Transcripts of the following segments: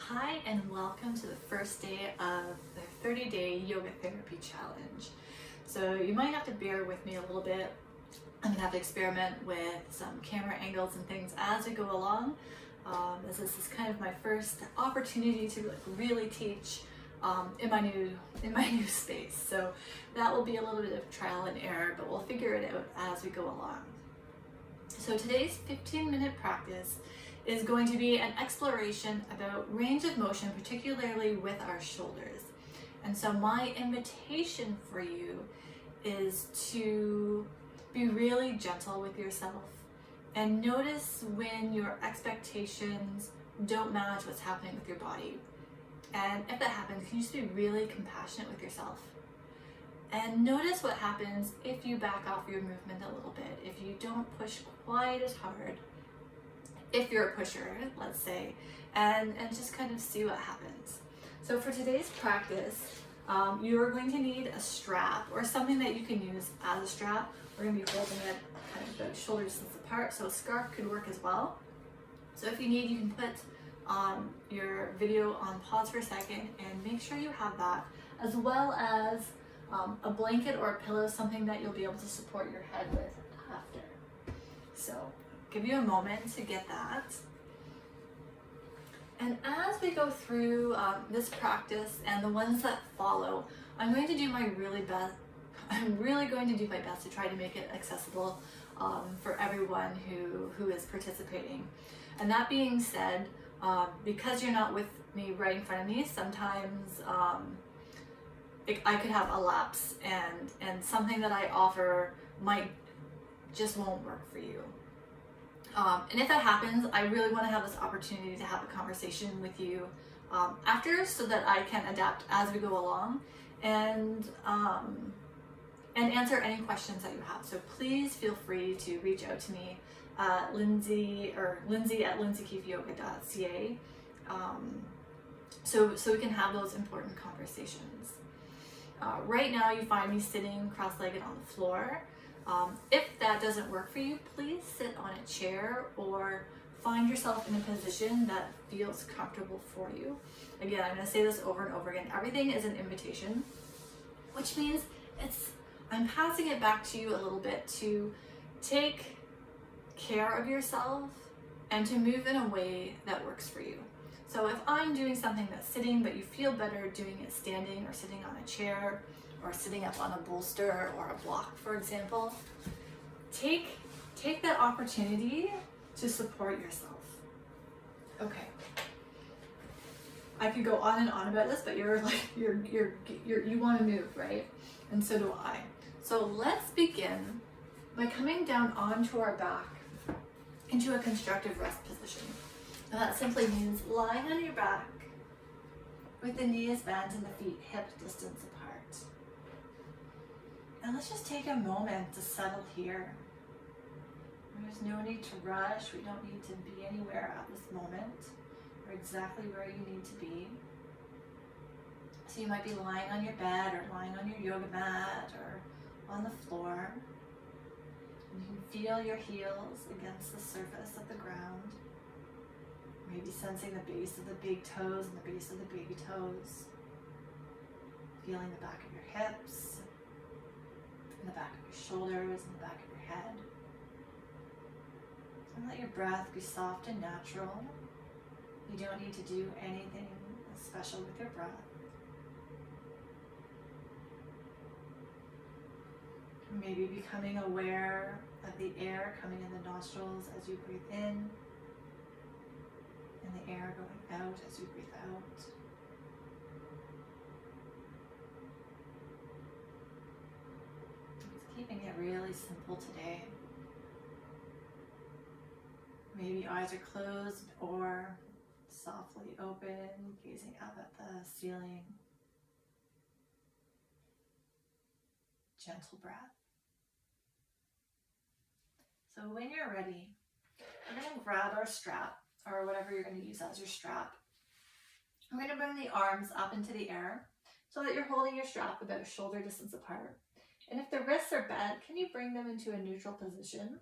Hi and welcome to the first day of the 30-day yoga therapy challenge. So you might have to bear with me a little bit. I'm gonna have to experiment with some camera angles and things as we go along. As this is kind of my first opportunity to really teach in my new space. So that will be a little bit of trial and error, but we'll figure it out as we go along. So today's 15-minute practice is going to be an exploration about range of motion, particularly with our shoulders. And so my invitation for you is to be really gentle with yourself and notice when your expectations don't match what's happening with your body. And if that happens, can you just be really compassionate with yourself? And notice what happens if you back off your movement a little bit, if you don't push quite as hard, if you're a pusher, let's say, and just kind of see what happens. So for today's practice, you're going to need a strap or something that you can use as a strap. We're going to be holding it kind of about shoulder distance apart, so a scarf could work as well. So if you need, you can put your video on pause for a second and make sure you have that, as well as a blanket or a pillow, something that you'll be able to support your head with after. So give you a moment to get that. And as we go through this practice and the ones that follow, I'm going to do my really best. I'm really going to do my best to try to make it accessible for everyone who is participating. And that being said, because you're not with me right in front of me, sometimes I could have a lapse and something that I offer just won't work for you. And if that happens, I really want to have this opportunity to have a conversation with you after, so that I can adapt as we go along and answer any questions that you have. So please feel free to reach out to me, Lindsay at lindsaykeefeyoga.ca, so we can have those important conversations. Right now you find me sitting cross-legged on the floor. If that doesn't work for you, please sit on a chair or find yourself in a position that feels comfortable for you. Again, I'm going to say this over and over again. Everything is an invitation, which means I'm passing it back to you a little bit to take care of yourself and to move in a way that works for you. So if I'm doing something that's sitting, but you feel better doing it standing or sitting on a chair or sitting up on a bolster or a block, for example, take that opportunity to support yourself. Okay. I could go on and on about this, but you want to move, right? And so do I. So let's begin by coming down onto our back into a constructive rest position. And that simply means lying on your back with the knees bent and the feet hip distance apart. And let's just take a moment to settle here. There's no need to rush. We don't need to be anywhere at this moment. We're exactly where you need to be. So you might be lying on your bed or lying on your yoga mat or on the floor. And you can feel your heels against the surface of the ground. Maybe sensing the base of the big toes and the base of the baby toes. Feeling the back of your hips, and the back of your shoulders, and the back of your head. And let your breath be soft and natural. You don't need to do anything special with your breath. Maybe becoming aware of the air coming in the nostrils as you breathe in, and the air going out as you breathe out. Just keeping it really simple today. Maybe eyes are closed or softly open, gazing up at the ceiling. Gentle breath. So when you're ready, we're going to grab our strap, or whatever you're going to use as your strap. We're going to bring the arms up into the air so that you're holding your strap about shoulder distance apart. And if the wrists are bent, can you bring them into a neutral position?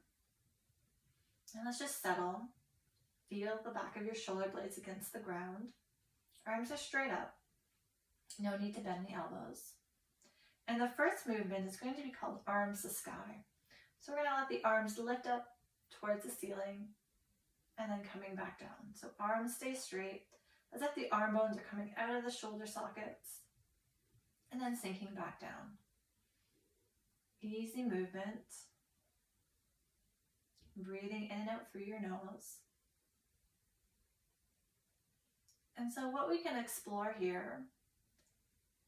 And let's just settle. Feel the back of your shoulder blades against the ground. Arms are straight up. No need to bend the elbows. And the first movement is going to be called arms to sky. So we're going to let the arms lift up towards the ceiling and then coming back down. So arms stay straight as if the arm bones are coming out of the shoulder sockets and then sinking back down. Easy movement. Breathing in and out through your nose. And so what we can explore here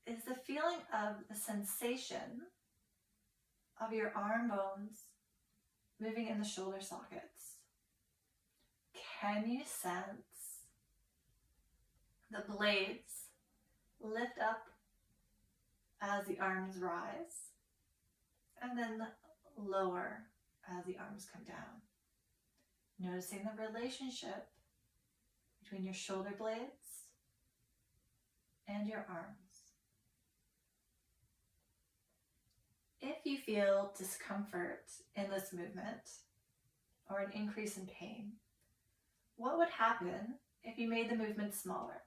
is the feeling of the sensation of your arm bones moving in the shoulder sockets. Can you sense the blades lift up as the arms rise and then lower as the arms come down? Noticing the relationship between your shoulder blades and your arms. If you feel discomfort in this movement or an increase in pain, what would happen if you made the movement smaller?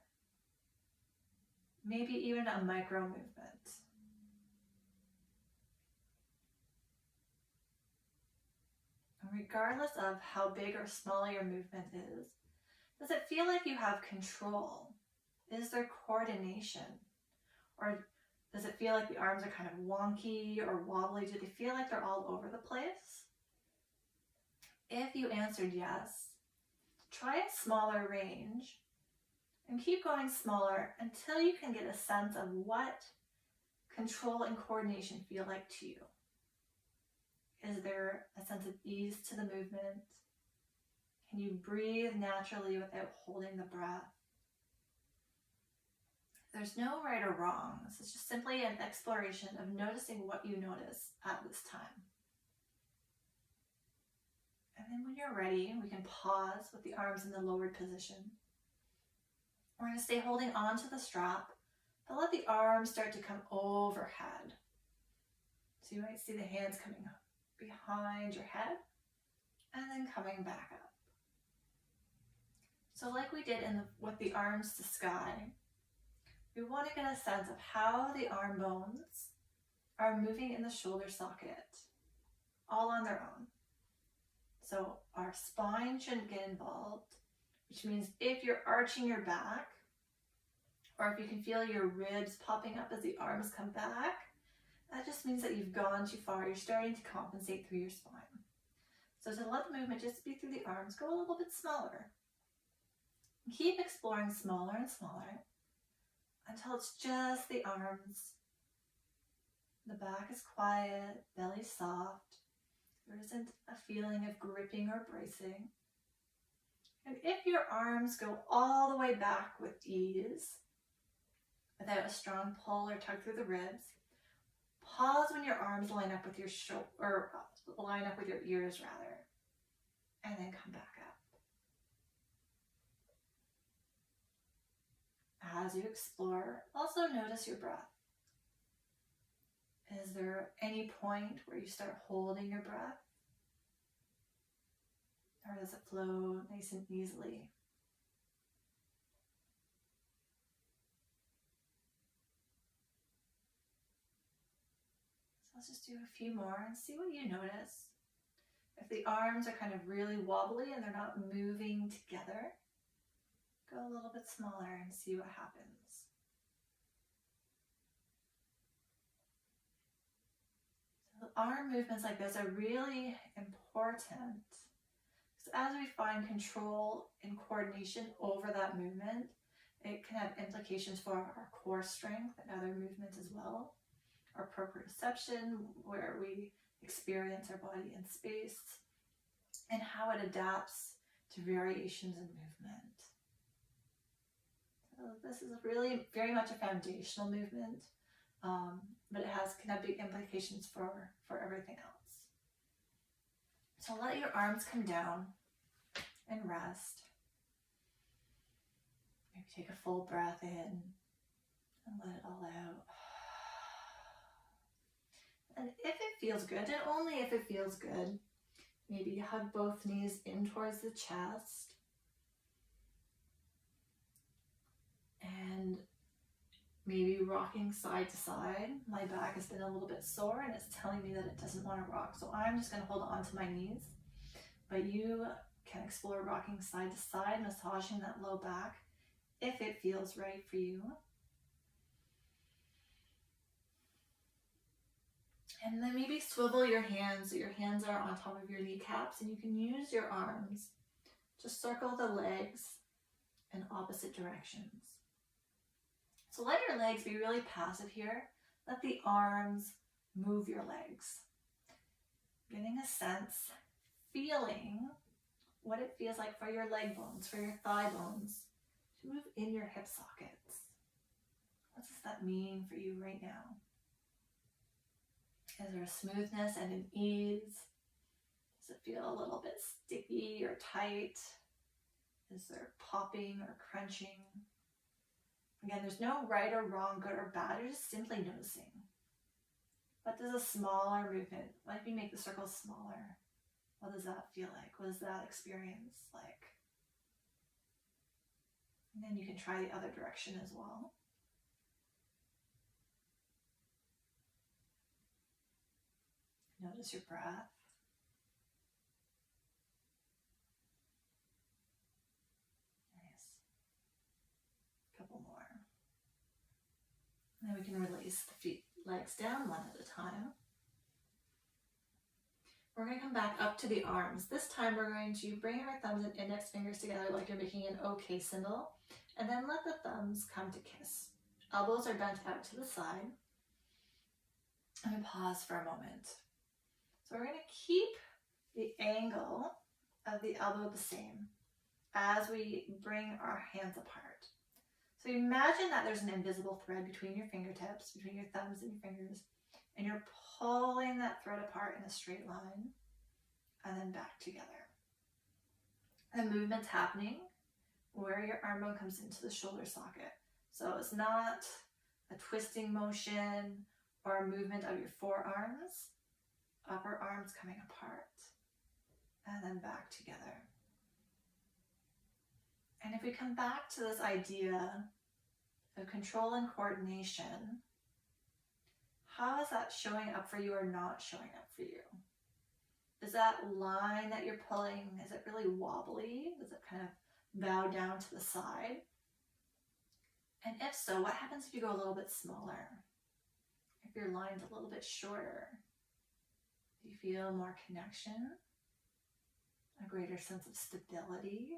Maybe even a micro movement. And regardless of how big or small your movement is, does it feel like you have control? Is there coordination? Or does it feel like the arms are kind of wonky or wobbly? Do they feel like they're all over the place? If you answered yes, try a smaller range and keep going smaller until you can get a sense of what control and coordination feel like to you. Is there a sense of ease to the movement? Can you breathe naturally without holding the breath? There's no right or wrong. This is just simply an exploration of noticing what you notice at this time. And then when you're ready, we can pause with the arms in the lowered position. We're going to stay holding on to the strap, but let the arms start to come overhead. So you might see the hands coming up behind your head and then coming back up. So like we did with the arms to sky, we want to get a sense of how the arm bones are moving in the shoulder socket, all on their own. So our spine shouldn't get involved, which means if you're arching your back, or if you can feel your ribs popping up as the arms come back, that just means that you've gone too far. You're starting to compensate through your spine. So to let the movement just be through the arms, go a little bit smaller. Keep exploring smaller and smaller until it's just the arms. The back is quiet, belly soft. There isn't a feeling of gripping or bracing. And if your arms go all the way back with ease, without a strong pull or tug through the ribs, pause when your arms line up with your line up with your ears rather, and then come back up. As you explore, also notice your breath. Is there any point where you start holding your breath? Or does it flow nice and easily? So let's just do a few more and see what you notice. If the arms are kind of really wobbly and they're not moving together, go a little bit smaller and see what happens. So arm movements like this are really important. So as we find control and coordination over that movement, it can have implications for our core strength and other movements as well. Our proprioception, where we experience our body in space, and how it adapts to variations in movement. So this is really very much a foundational movement, but it can have big implications for everything else. So let your arms come down and rest. Maybe take a full breath in and let it all out. And if it feels good, and only if it feels good, maybe hug both knees in towards the chest. maybe rocking side to side. My back has been a little bit sore and it's telling me that it doesn't want to rock. So I'm just going to hold on to my knees. But you can explore rocking side to side, massaging that low back if it feels right for you. And then maybe swivel your hands so your hands are on top of your kneecaps, and you can use your arms to circle the legs in opposite directions. So let your legs be really passive here. Let the arms move your legs. Getting a sense, feeling what it feels like for your leg bones, for your thigh bones to move in your hip sockets. What does that mean for you right now? Is there a smoothness and an ease? Does it feel a little bit sticky or tight? Is there popping or crunching? Again, there's no right or wrong, good or bad. You're just simply noticing. What does a smaller movement, what if you make the circle smaller? What does that feel like? What is that experience like? And then you can try the other direction as well. Notice your breath. Nice. A couple more. And then we can release the feet, legs down one at a time. We're going to come back up to the arms. This time we're going to bring our thumbs and index fingers together like you're making an OK symbol, and then let the thumbs come to kiss. Elbows are bent out to the side. And we pause for a moment. So we're going to keep the angle of the elbow the same as we bring our hands apart. So imagine that there's an invisible thread between your fingertips, between your thumbs and your fingers, and you're pulling that thread apart in a straight line and then back together. The movement's happening where your arm bone comes into the shoulder socket. So it's not a twisting motion or a movement of your forearms, upper arms coming apart and then back together. And if we come back to this idea of control and coordination, how is that showing up for you or not showing up for you? Is that line that you're pulling, is it really wobbly? Does it kind of bow down to the side? And if so, what happens if you go a little bit smaller? If your line's a little bit shorter? Do you feel more connection? A greater sense of stability?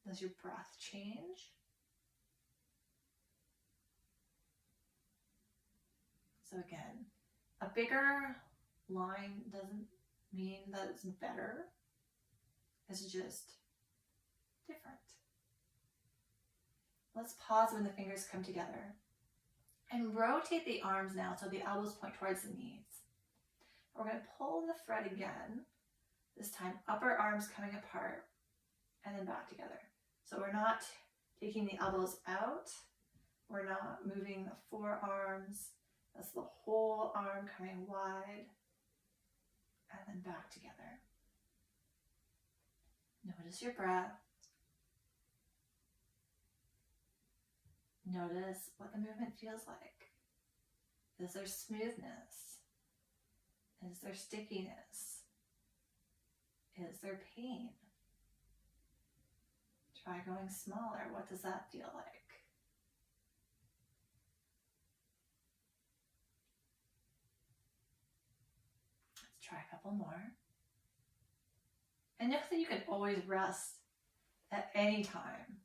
Does your breath change? So again, a bigger line doesn't mean that it's better. It's just different. Let's pause when the fingers come together and rotate the arms now so the elbows point towards the knees. We're going to pull the thread again, this time upper arms coming apart and then back together. So we're not taking the elbows out, we're not moving the forearms, that's the whole arm coming wide and then back together. Notice your breath. Notice what the movement feels like. Is there smoothness? Is there stickiness? Is there pain? Try going smaller. What does that feel like? Let's try a couple more. And know that you can always rest at any time.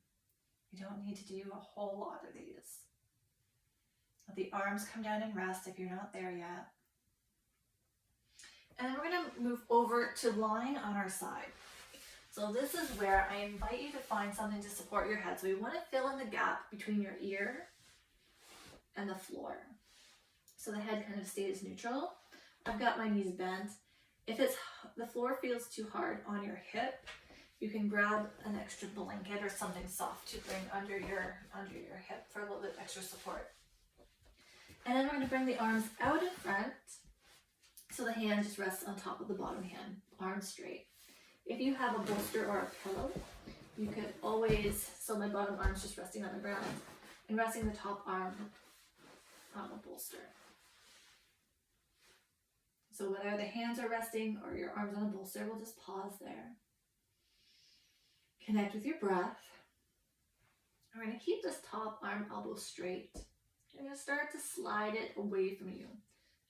You don't need to do a whole lot of these. Let the arms come down and rest if you're not there yet. And then we're going to move over to lying on our side. So this is where I invite you to find something to support your head. So we want to fill in the gap between your ear and the floor. So the head kind of stays neutral. I've got my knees bent. If the floor feels too hard on your hip, you can grab an extra blanket or something soft to bring under your hip for a little bit extra support. And then we're going to bring the arms out in front so the hand just rests on top of the bottom hand, arms straight. If you have a bolster or a pillow, you could always, so my bottom arm's just resting on the ground, and resting the top arm on the bolster. So whether the hands are resting or your arms on a bolster, we'll just pause there. Connect with your breath. We're going to keep this top arm elbow straight. You're going to start to slide it away from you.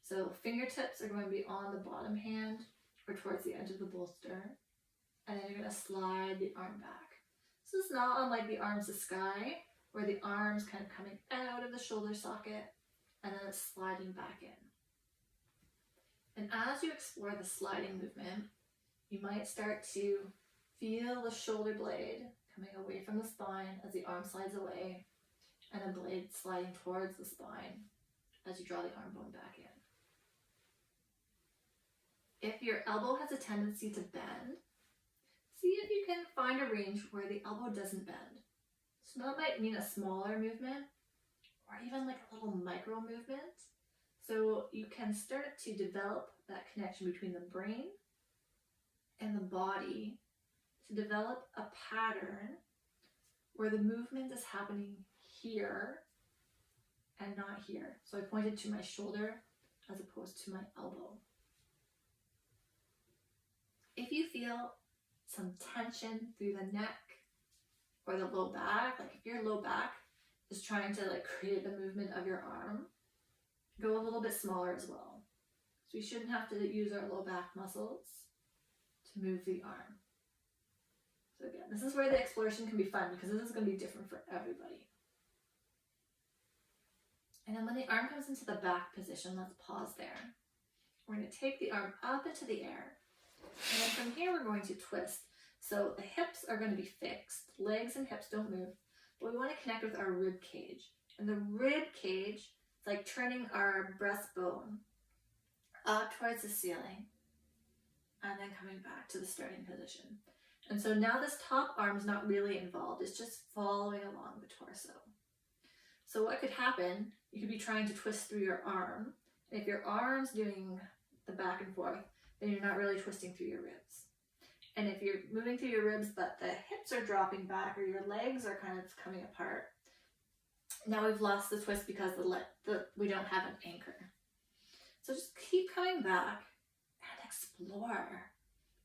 So fingertips are going to be on the bottom hand or towards the edge of the bolster. And then you're going to slide the arm back. So this is not unlike the arms to sky, where the arm's kind of coming out of the shoulder socket and then it's sliding back in. And as you explore the sliding movement, you might start to feel the shoulder blade coming away from the spine as the arm slides away, and the blade sliding towards the spine as you draw the arm bone back in. If your elbow has a tendency to bend, see if you can find a range where the elbow doesn't bend. So that might mean a smaller movement or even like a little micro movement. So you can start to develop that connection between the brain and the body to develop a pattern where the movement is happening here and not here. So I pointed to my shoulder as opposed to my elbow. If you feel some tension through the neck or the low back, like if your low back is trying to like create the movement of your arm, go a little bit smaller as well. So we shouldn't have to use our low back muscles to move the arm. So again, this is where the exploration can be fun because this is going to be different for everybody. And then when the arm comes into the back position, let's pause there. We're going to take the arm up into the air. And then from here, we're going to twist. So the hips are going to be fixed. Legs and hips don't move. But we want to connect with our rib cage. And the rib cage is like turning our breastbone up towards the ceiling and then coming back to the starting position. And so now this top arm's not really involved. It's just following along the torso. So what could happen, you could be trying to twist through your arm. And if your arm's doing the back and forth, then you're not really twisting through your ribs. And if you're moving through your ribs, but the hips are dropping back or your legs are kind of coming apart, now we've lost the twist because we don't have an anchor. So just keep coming back and explore.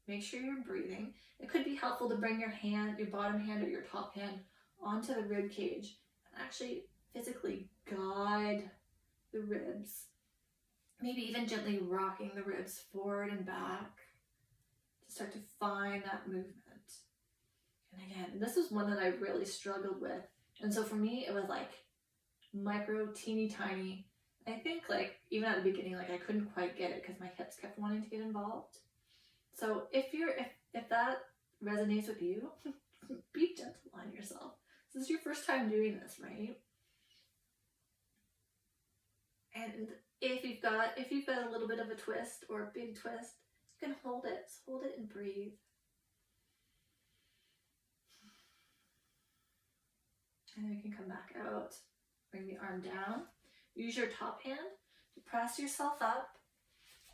Make sure you're breathing. It could be helpful to bring your hand, your bottom hand or your top hand onto the rib cage and actually physically guide the ribs. Maybe even gently rocking the ribs forward and back to start to find that movement. And again, this was one that I really struggled with. And so for me, it was like micro, teeny tiny. I think like even at the beginning, like I couldn't quite get it because my hips kept wanting to get involved. So if that resonates with you, be gentle on yourself. This is your first time doing this, right? And if you've got a little bit of a twist or a big twist, you can hold it. Just hold it and breathe. And then we can come back out. Bring the arm down. Use your top hand to press yourself up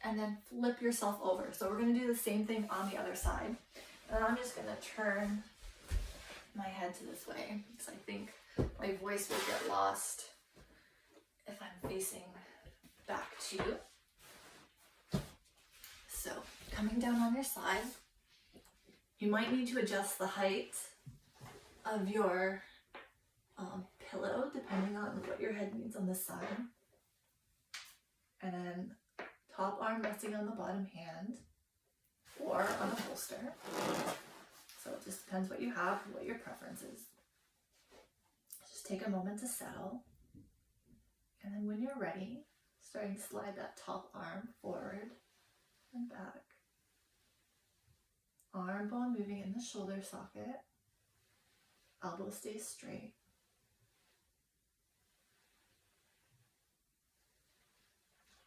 and then flip yourself over. So we're going to do the same thing on the other side. And I'm just going to turn my head to this way because I think my voice will get lost if I'm facing back to you. So coming down on your side, you might need to adjust the height of your pillow depending on what your head needs on this side. And then top arm resting on the bottom hand or on a holster. So it just depends what you have, what your preference is. Just take a moment to settle. And then when you're ready, starting to slide that top arm forward and back. Arm bone moving in the shoulder socket. Elbow stays straight.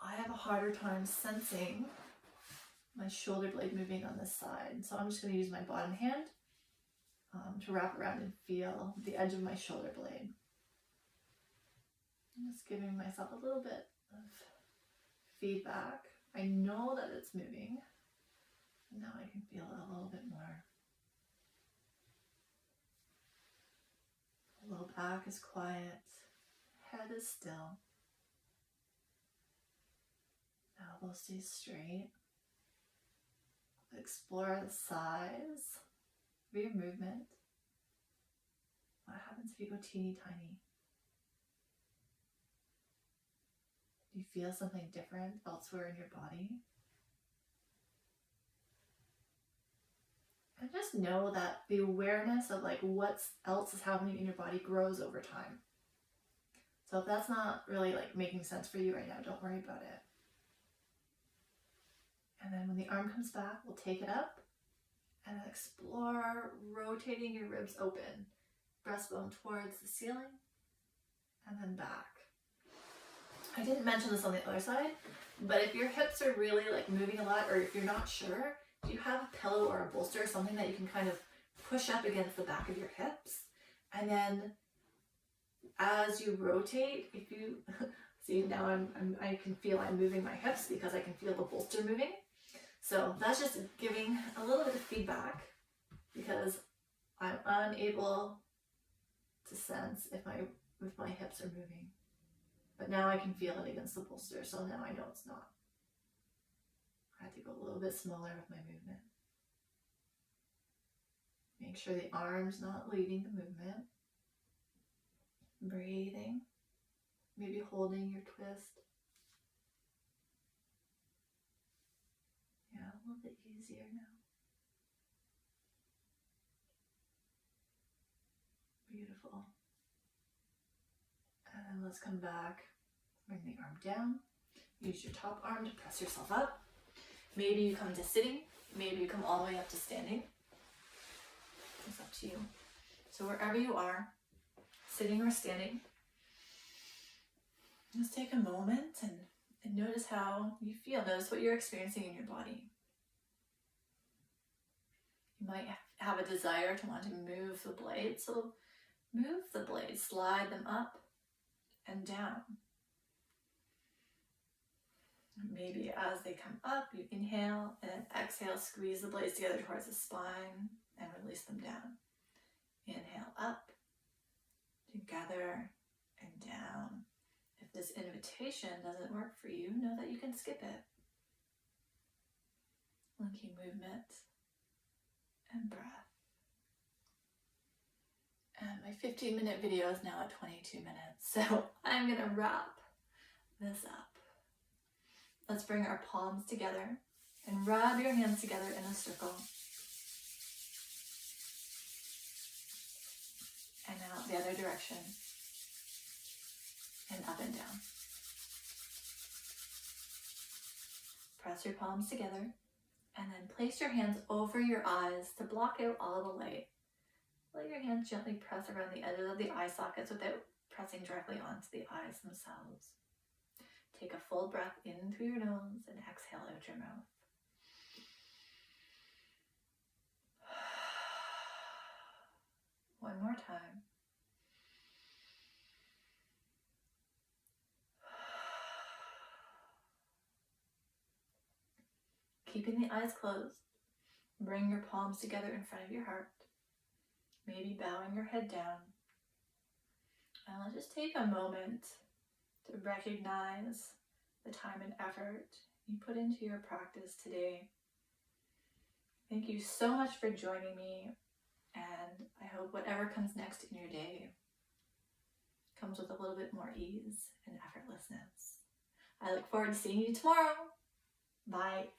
I have a harder time sensing my shoulder blade moving on this side. So I'm just going to use my bottom hand to wrap around and feel the edge of my shoulder blade. I'm just giving myself a little bit of feedback. I know that it's moving. And now I can feel it a little bit more. The low back is quiet. Head is still. Elbow stays straight. Explore the size of your movement. What happens if you go teeny tiny? Do you feel something different elsewhere in your body? And just know that the awareness of like what else is happening in your body grows over time. So if that's not really like making sense for you right now, don't worry about it. And then when the arm comes back, we'll take it up and explore rotating your ribs open. Breastbone towards the ceiling and then back. I didn't mention this on the other side, but if your hips are really like moving a lot, or if you're not sure, do you have a pillow or a bolster or something that you can kind of push up against the back of your hips? And then as you rotate, if you see now I can feel I'm moving my hips because I can feel the bolster moving. So that's just giving a little bit of feedback because I'm unable to sense if my hips are moving. But now I can feel it against the bolster, so now I know it's not. I had to go a little bit smaller with my movement. Make sure the arm's not leading the movement. Breathing. Maybe holding your twist. Yeah, a little bit easier now. Beautiful. And let's come back. Bring the arm down. Use your top arm to press yourself up. Maybe you come to sitting. Maybe you come all the way up to standing. It's up to you. So wherever you are, sitting or standing, just take a moment and notice how you feel. Notice what you're experiencing in your body. You might have a desire to want to move the blades, so move the blades, slide them up and down. Maybe as they come up, you inhale and then exhale, squeeze the blades together towards the spine and release them down. Inhale up, together and down. If this invitation doesn't work for you, know that you can skip it. Linking movement and breath. And my 15-minute video is now at 22 minutes, so I'm gonna wrap this up. Let's bring our palms together and rub your hands together in a circle. And out the other direction. And up and down. Press your palms together and then place your hands over your eyes to block out all the light. Let your hands gently press around the edges of the eye sockets without pressing directly onto the eyes themselves. Take a full breath in through your nose and exhale out your mouth. One more time. Keeping the eyes closed, bring your palms together in front of your heart. Maybe bowing your head down. And let's just take a moment to recognize the time and effort you put into your practice today. Thank you so much for joining me, and I hope whatever comes next in your day comes with a little bit more ease and effortlessness. I look forward to seeing you tomorrow. Bye.